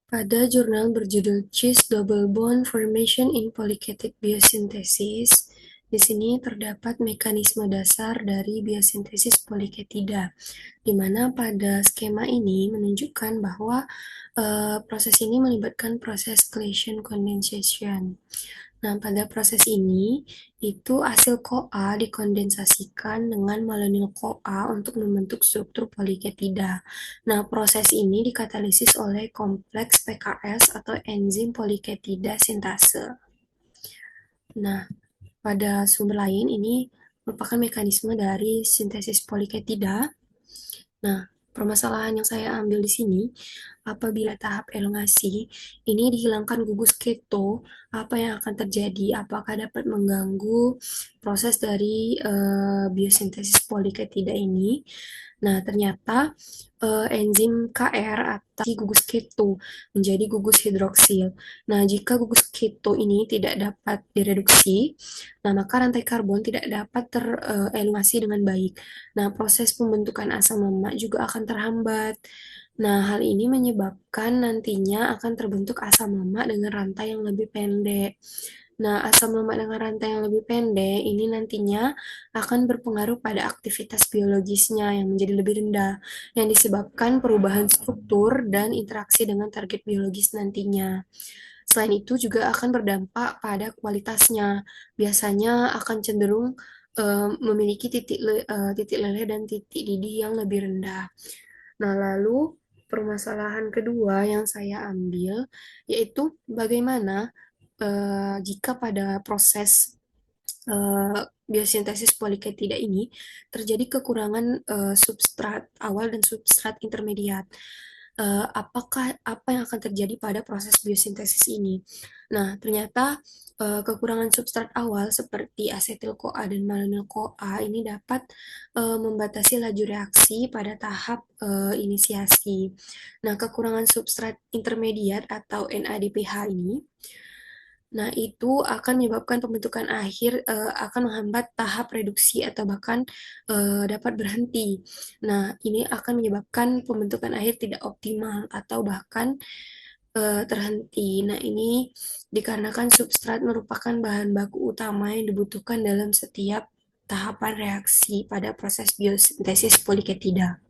Pada jurnal berjudul Cis Double Bond Formation in Polycatic Biosynthesis, di sini terdapat mekanisme dasar dari biosintesis poliketida, di mana pada skema ini menunjukkan bahwa proses ini melibatkan proses Claisen condensation. Nah, pada proses ini, itu hasil CoA dikondensasikan dengan malonyl CoA untuk membentuk struktur poliketida. Nah, proses ini dikatalisis oleh kompleks PKS atau enzim poliketida sintase. Nah, pada sumber lain ini merupakan mekanisme dari sintesis poliketida. Nah, permasalahan yang saya ambil di sini, apabila tahap elongasi ini dihilangkan gugus keto, apa yang akan terjadi? Apakah dapat mengganggu proses dari biosintesis poliketida ini? Nah, ternyata enzim KR atau gugus keto menjadi gugus hidroksil. Nah, jika gugus keto ini tidak dapat direduksi, nah maka rantai karbon tidak dapat terelongasi dengan baik. Nah, proses pembentukan asam lemak juga akan terhambat. Nah, hal ini menyebabkan nantinya akan terbentuk asam lemak dengan rantai yang lebih pendek. Nah, asam lemak dengan rantai yang lebih pendek ini nantinya akan berpengaruh pada aktivitas biologisnya yang menjadi lebih rendah, yang disebabkan perubahan struktur dan interaksi dengan target biologis nantinya. Selain itu juga akan berdampak pada kualitasnya. Biasanya akan cenderung memiliki titik leleh dan titik didih yang lebih rendah. Nah, lalu permasalahan kedua yang saya ambil yaitu bagaimana jika pada proses biosintesis poliketida ini terjadi kekurangan substrat awal dan substrat intermediat. Apakah apa yang akan terjadi pada proses biosintesis ini? Nah, ternyata kekurangan substrat awal seperti asetil-CoA dan malonyl-CoA ini dapat membatasi laju reaksi pada tahap inisiasi. Nah, kekurangan substrat intermediat atau NADPH ini itu akan menyebabkan pembentukan akhir akan menghambat tahap reduksi atau bahkan dapat berhenti. Nah, ini akan menyebabkan pembentukan akhir tidak optimal atau bahkan terhenti. Nah, ini dikarenakan substrat merupakan bahan baku utama yang dibutuhkan dalam setiap tahapan reaksi pada proses biosintesis poliketida.